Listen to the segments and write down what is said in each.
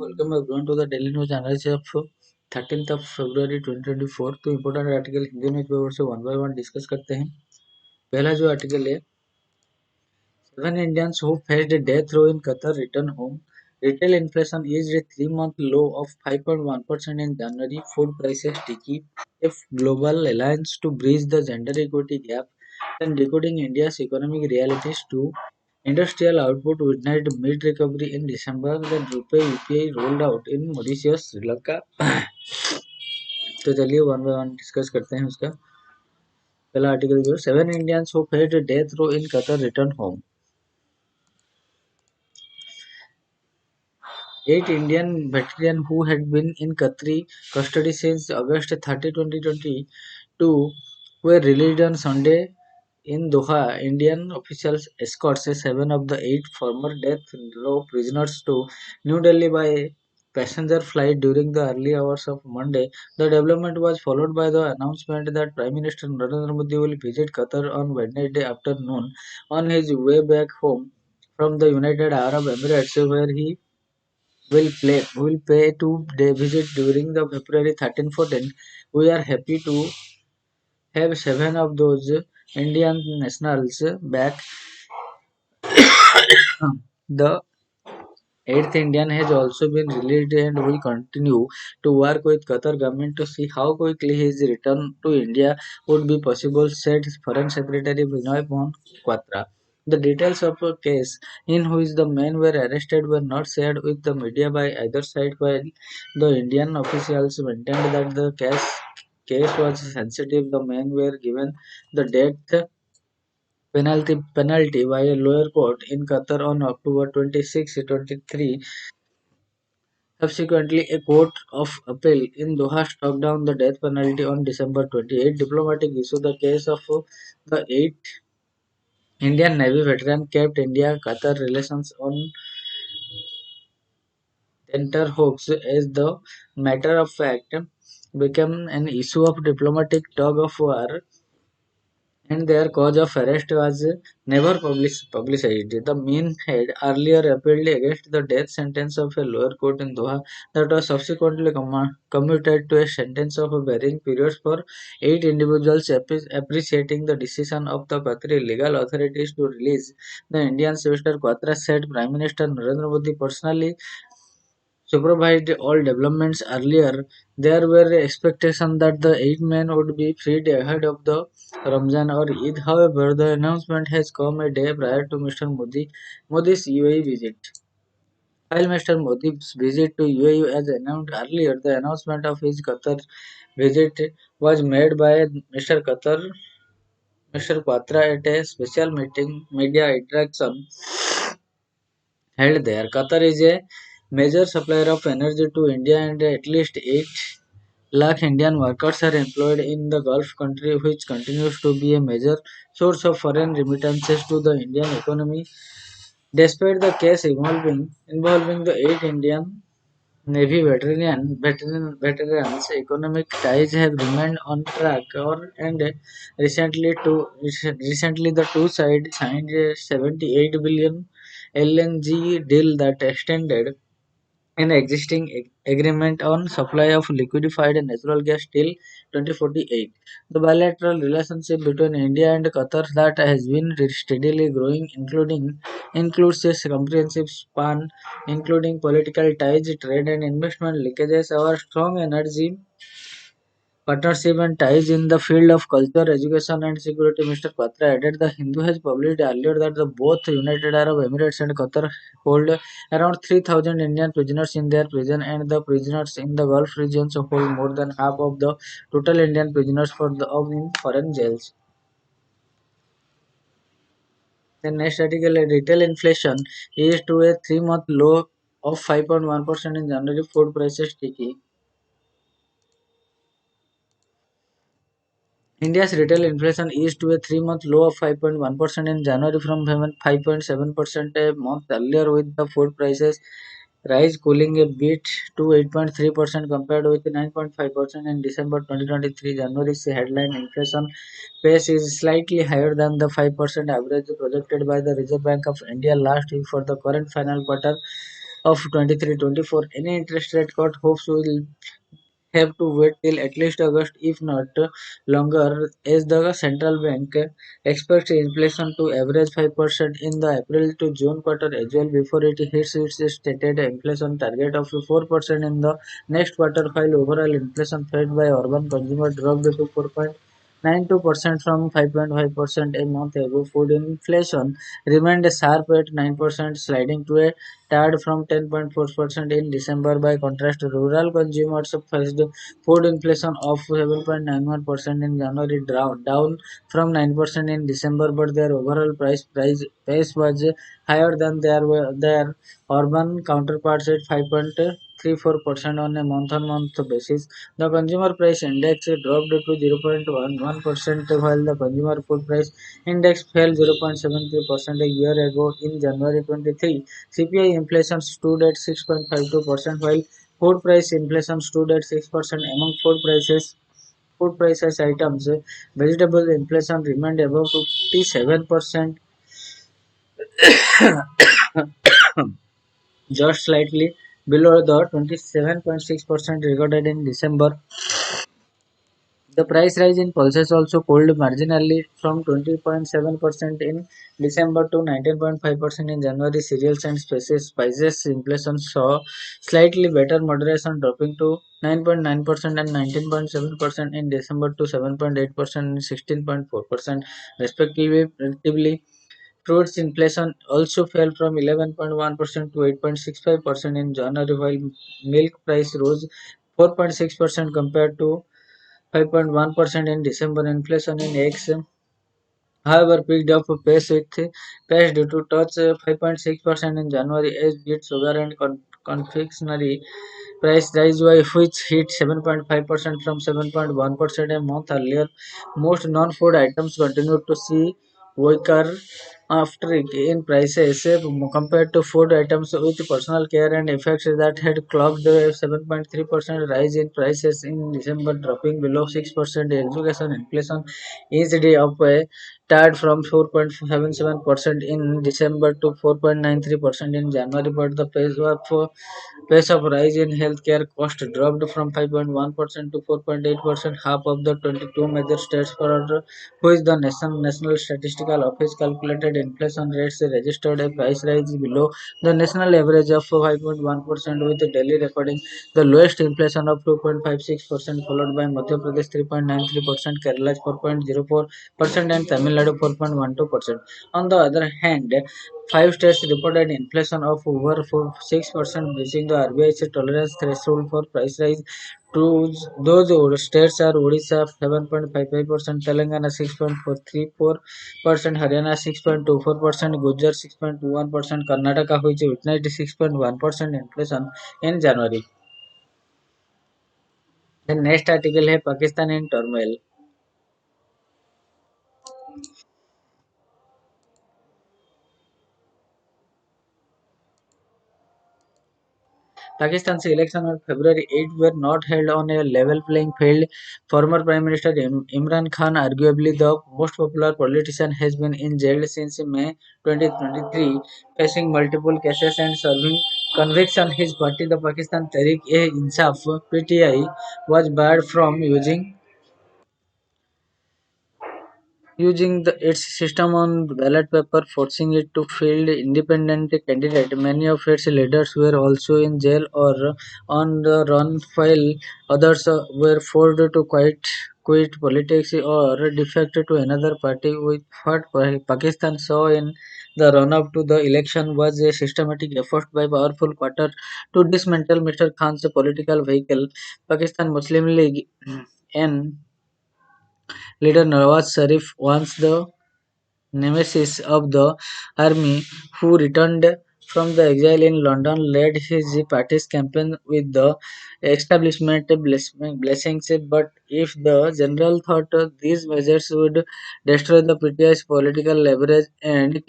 welcome everyone to the daily news analysis of 13th of February 2024। तो important article Hindi में paper से one by one discuss करते हैं। पहला जो आर्टिकल है, 7 Indians who faced death row in Qatar return home. Retail inflation is a 3-month low of 5.1% in January. Food prices sticky. If global alliance to bridge the gender equity gap and decoding India's economic realities too. Industrial output witnessed mid-recovery in December when Rupee UPI rolled out in Mauritius, Sri Lanka। तो चलिए one by one discuss करते हैं उसका। पहला article जो 7 Indians who faced death row in Qatar return home। 8 Indian veterans who had been in Qatari custody since August 30, 2022 were released on Sunday in Doha. Indian officials escorted 7 of the 8 former death row prisoners to New Delhi by passenger flight during the early hours of Monday. The development was followed by the announcement that Prime Minister Narendra Modi will visit Qatar on Wednesday afternoon on his way back home from the United Arab Emirates, where he will pay 2-day visit during the February 13-14. We are happy to have 7 of those Indian nationals back. The 8th Indian has also been released and will continue to work with Qatar government to see how quickly his return to India would be possible, said Foreign Secretary Binoy Quatra. The details of a case in which the men were arrested were not shared with the media by either side, while the Indian officials maintained that the case was sensitive. The men were given the death penalty by a lower court in Qatar on October 26, 2023. Subsequently, a court of appeal in Doha struck down the death penalty on December 28. Diplomatic issue: the case of the 8 Indian Navy veterans kept India-Qatar relations on tenterhooks as the matter of fact became an issue of diplomatic tug-of-war, and their cause of arrest was never publicized. The men had earlier appealed against the death sentence of a lower court in Doha that was subsequently commuted to a sentence of varying periods for 8 individuals, appreciating the decision of the Qatari legal authorities to release the Indians. Mr. Quatra said Prime Minister Narendra Modi personally supervised all developments. Earlier, there were expectations that the 8 men would be freed ahead of the Ramzan or Eid. However, the announcement has come a day prior to Modi's UAE visit. While Mr. Modi's visit to UAE as announced earlier, the announcement of his Qatar visit was made by Mr. Quatra at a special media interaction held there. Qatar is a major supplier of energy to India, and at least 8 lakh Indian workers are employed in the Gulf country, which continues to be a major source of foreign remittances to the Indian economy. Despite the case involving the 8 Indian Navy veterans, economic ties have remained on track. And recently the two sides signed a 78 billion LNG deal that extended an existing agreement on supply of liquefied natural gas till 2048. The bilateral relationship between India and Qatar that has been steadily growing, includes a comprehensive span, including political ties, trade and investment linkages. Our strong energy partnership and ties in the field of culture, education, and security. Mr. Quatra added the Hindu has published earlier that the both United Arab Emirates and Qatar hold around 3,000 Indian prisoners in their prison, and the prisoners in the Gulf regions hold more than half of the total Indian prisoners in foreign jails. The next article, retail inflation is to a 3-month low of 5.1% in January. Food prices sticky. India's retail inflation eased to a 3-month low of 5.1% in January from 5.7% a month earlier, with the food prices rise cooling a bit to 8.3% compared with 9.5% in December 2023. January's headline inflation pace is slightly higher than the 5% average projected by the Reserve Bank of India last week for the current final quarter. of 23-24. Any interest rate cut hopes will have to wait till at least August, if not longer, as the central bank expects inflation to average 5% in the April to June quarter as well before it hits its stated inflation target of 4% in the next quarter, while overall inflation fed by urban consumer dropped to 4.92% from 5.5% a month ago. Food inflation remained sharp at 9%, sliding to a tad from 10.4% in December. By contrast, rural consumers faced food inflation of 7.91% in January, down from 9% in December, but their overall price was higher than their urban counterparts at 5.34% on a month-on-month basis. The consumer price index dropped to 0.11%, while the consumer food price index fell 0.73% a year ago. In January 23, CPI inflation stood at 6.52%, while food price inflation stood at 6%. Among food prices items, vegetable inflation remained above 57%, just slightly below the 27.6% recorded in December. The price rise in pulses also cooled marginally from 20.7% in December to 19.5% in January. Cereals and spices inflation saw slightly better moderation, dropping to 9.9% and 19.7% in December to 7.8% and 16.4% respectively. Relatively, fruits inflation also fell from 11.1% to 8.65% in January, while milk price rose 4.6% compared to 5.1% in December. Inflation in eggs, however, picked up pace due to touch 5.6% in January, as did sugar and confectionery price rise, which hit 7.5% from 7.1% a month earlier. Most non-food items continued to see weaker after in prices compared to food items with personal care and effects that had clocked a 7.3% rise in prices in December, dropping below 6%. Education inflation eased up a tad from 4.77% in December to 4.93% in January, but the pace of rise in healthcare cost dropped from 5.1% to 4.8%. Half of the 22 major states for which the National Statistical Office calculated inflation rates registered a price rise below the national average of 5.1%, with Delhi recording the lowest inflation of 2.56%, followed by Madhya Pradesh 3.93%, Kerala 4.04%, and Tamil Nadu 4.12%. On the other hand, five states reported inflation of over 6%, breaching the RBI's tolerance threshold for price rise. Those states are Odisha 7.55%, Telangana 6.434%, Haryana 6.24%, Gujarat 6.21%, Karnataka, which witnessed 6.1% inflation in January. The next article है Pakistan in turmoil. Pakistan's elections on February 8 were not held on a level playing field. Former Prime Minister Imran Khan, arguably the most popular politician, has been in jail since May 2023, facing multiple cases and serving conviction. His party, the Pakistan Tehreek-e-Insaf (PTI), was barred from its system on ballot paper, forcing it to field independent candidate. Many of its leaders were also in jail or on the run, while others were forced to quit politics or defect to another party. With what Pakistan saw in the run-up to the election was a systematic effort by powerful quarter to dismantle Mr. Khan's political vehicle. Pakistan Muslim League N leader Nawaz Sharif, once the nemesis of the army, who returned from the exile in London, led his party's campaign with the establishment blessings. But if the general thought these measures would destroy the PTI's political leverage and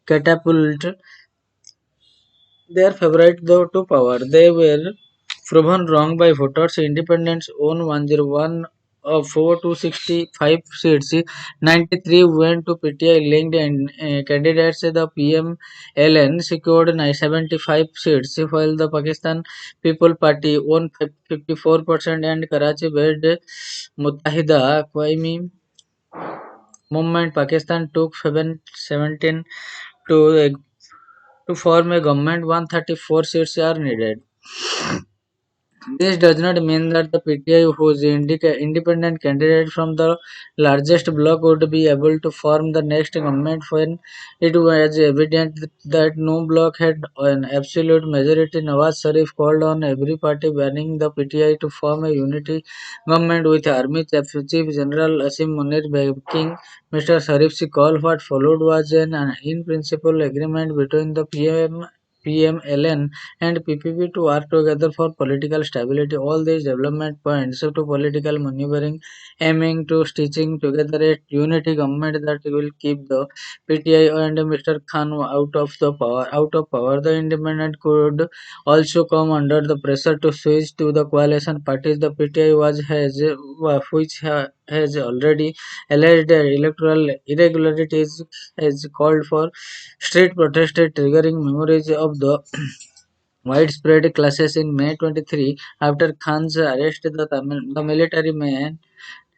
catapult their favorite to power, they were proven wrong by voters. Independents own 101 of 4 to 65 seats, 93 went to PTI linked and candidates. The PMLN secured 75 seats, while the Pakistan People Party won 54% and Karachi-based Muttahida Qaumi Movement Pakistan took 17 to to form a government. 134 seats are needed. This does not mean that the PTI, whose independent candidate from the largest bloc, would be able to form the next government when it was evident that no bloc had an absolute majority. Nawaz Sharif called on every party banning the PTI to form a unity government with Army Chief General Asim Munir backing Mr. Sharif's call. What followed was an in-principle agreement between the PMLN and PPP to work together for political stability. All these development points to political maneuvering, aiming to stitching together a unity government that will keep the PTI and Mr. Khan out of the power. Out of power, the independent could also come under the pressure to switch to the coalition parties. The PTI has already alleged electoral irregularities, has called for street protests, triggering memories of the widespread clashes in May 23. After Khan's arrest, the military may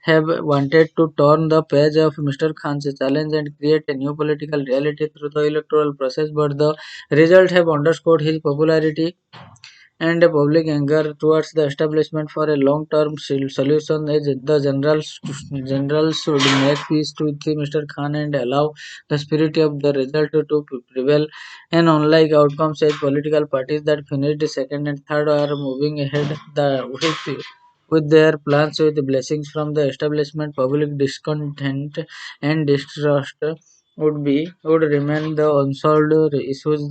have wanted to turn the page of Mr. Khan's challenge and create a new political reality through the electoral process, but the results have underscored his popularity and a public anger towards the establishment for a long-term solution. As the generals should make peace with Mr. Khan and allow the spirit of the result to prevail. And unlike outcomes as political parties that finished second and third are moving ahead with their plans with blessings from the establishment, public discontent and distrust would remain the unsolved issues.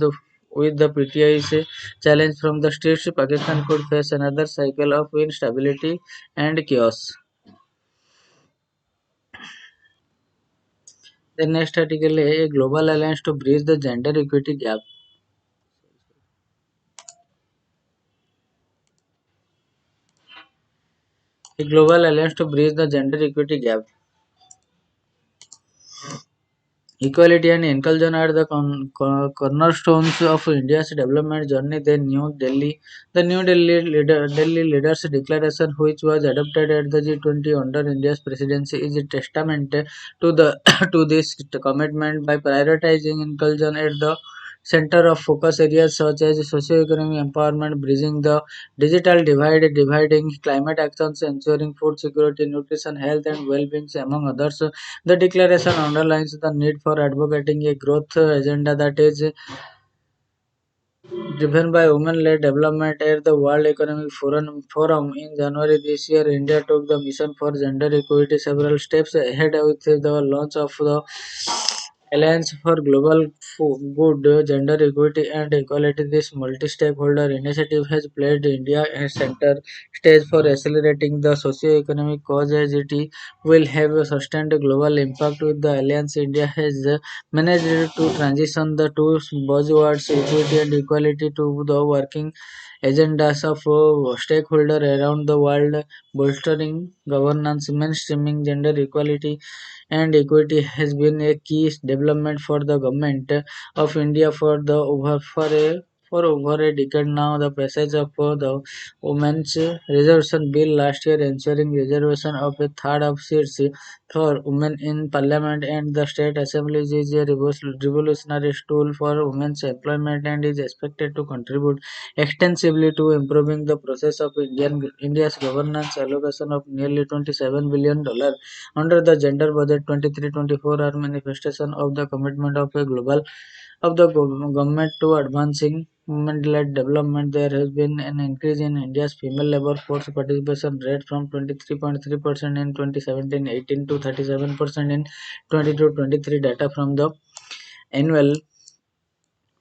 With the PTI's challenge from the streets, Pakistan could face another cycle of instability and chaos. The next article is a global alliance to bridge the gender equity gap. A global alliance to bridge the gender equity gap. Equality and inclusion are the cornerstones of India's development journey. The New Delhi Leaders Declaration, which was adopted at the G20 under India's presidency, is a testament to the to this commitment by prioritizing inclusion at the center of focus areas such as socio-economic empowerment, bridging the digital divide, dividing climate actions, ensuring food security, nutrition, health, and well-being, among others. The declaration underlines the need for advocating a growth agenda that is driven by women-led development. At the World Economic Forum in January this year, India took the mission for gender equity several steps ahead with the launch of the Alliance for Global Good, Gender Equity and Equality. This multi-stakeholder initiative has placed India at center stage for accelerating the socio-economic cause as it will have a sustained global impact. With the alliance, India has managed to transition the two buzzwords equity and equality to the working agendas of stakeholders around the world, bolstering governance, mainstreaming gender equality and equity has been a key development for the government of India for over a decade now. The passage of the Women's Reservation Bill last year, ensuring reservation of a third of seats for women in Parliament and the state assemblies, is a revolutionary tool for women's employment and is expected to contribute extensively to improving the process of India's governance. Allocation of nearly $27 billion under the Gender Budget 23-24 are manifestation of the commitment of a global of the government to advancing women-led development. There has been an increase in India's female labor force participation rate from 23.3% in 2017-18 to 37% in 22-23. Data from the annual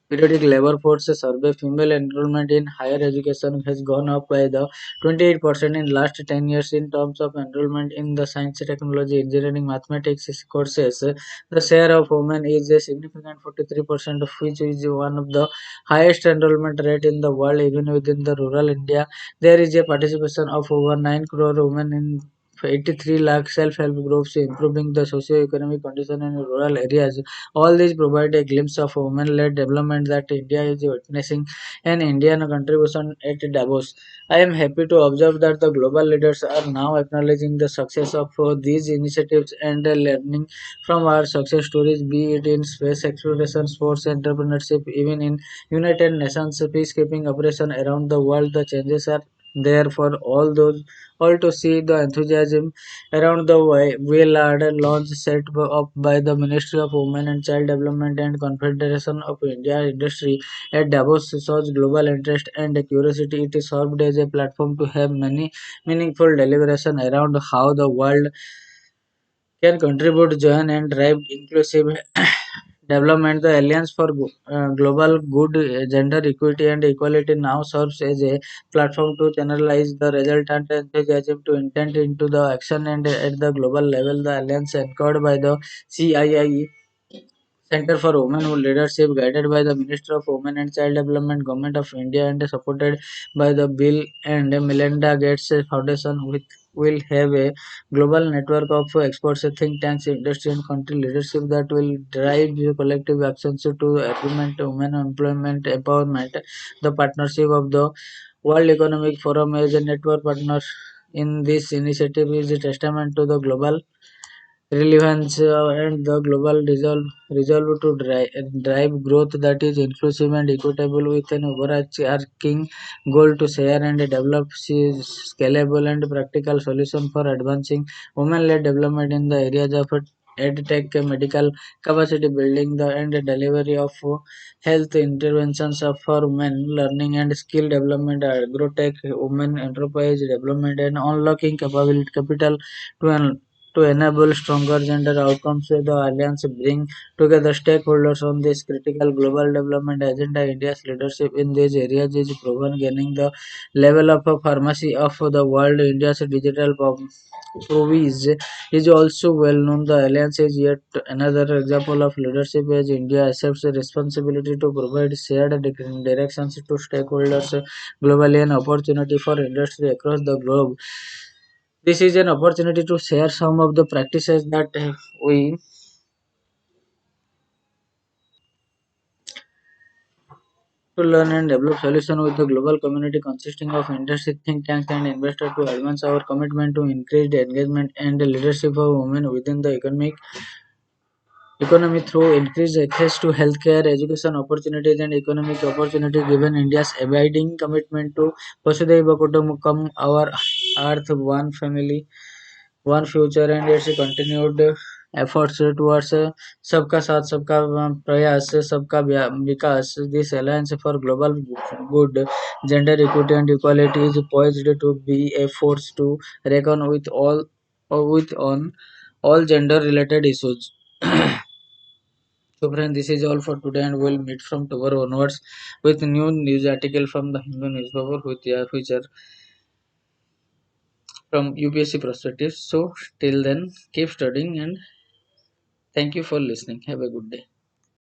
periodic labor force survey, female enrollment in higher education has gone up by the 28% in last 10 years. In terms of enrollment in the science, technology, engineering, mathematics courses, the share of women is a significant 43%, of which is one of the highest enrollment rate in the world. Even within the rural India, there is a participation of over 9 crore women in 83 lakh self-help groups improving the socio-economic condition in rural areas. All these provide a glimpse of women-led development that India is witnessing an Indian contribution at Davos. I am happy to observe that the global leaders are now acknowledging the success of these initiatives and learning from our success stories, be it in space exploration, sports, entrepreneurship, even in United Nations peacekeeping operation around the world. The changes are there for all to see. The enthusiasm around the Wheelard launch set up by the Ministry of Women and Child Development and Confederation of India Industry at Davos shows global interest and curiosity. It served as a platform to have many meaningful deliberation around how the world can contribute, join, and drive inclusive development. The Alliance for Global Good, Gender Equity and Equality now serves as a platform to channelize the resultant enthusiasm to intent into the action, and at the global level, the alliance anchored by the CII Center for Women Leadership, guided by the Minister of Women and Child Development, Government of India, and supported by the Bill and Melinda Gates Foundation, which will have a global network of experts, think tanks, industry, and country leadership that will drive collective actions to augment women employment empowerment. The partnership of the World Economic Forum as a network partner in this initiative is a testament to the global relevance and the global resolve to drive growth that is inclusive and equitable with an overarching goal to share and develop scalable and practical solution for advancing women-led development in the areas of edtech, medical capacity building, the and delivery of health interventions for women, learning and skill development, agrotech, women enterprise development, and unlocking capability capital to to enable stronger gender outcomes. The alliance bring together stakeholders on this critical global development agenda. India's leadership in these areas is proven, gaining the level of a pharmacy of the world. India's digital prowess is also well known. The alliance is yet another example of leadership as India accepts the responsibility to provide shared directions to stakeholders globally, an opportunity for industry across the globe. This is an opportunity to share some of the practices that we to learn and develop solutions with the global community consisting of industry think tanks and investors to advance our commitment to increased engagement and leadership of women within the economy through increased access to healthcare, education opportunities, and economic opportunities. Given India's abiding commitment to Vasudhaiva Kutumbakam, our Earth, one family, one future, and its continued efforts towards सबका साथ सबका प्रयास सबका विकास. This alliance for global good, gender equity and equality is poised to be a force to reckon with on all gender related issues. So friends, this is all for today, and we'll meet from tomorrow onwards with new news article from the Hindu newspaper with their future from UPSC perspective. So till then, keep studying and thank you for listening. Have a good day.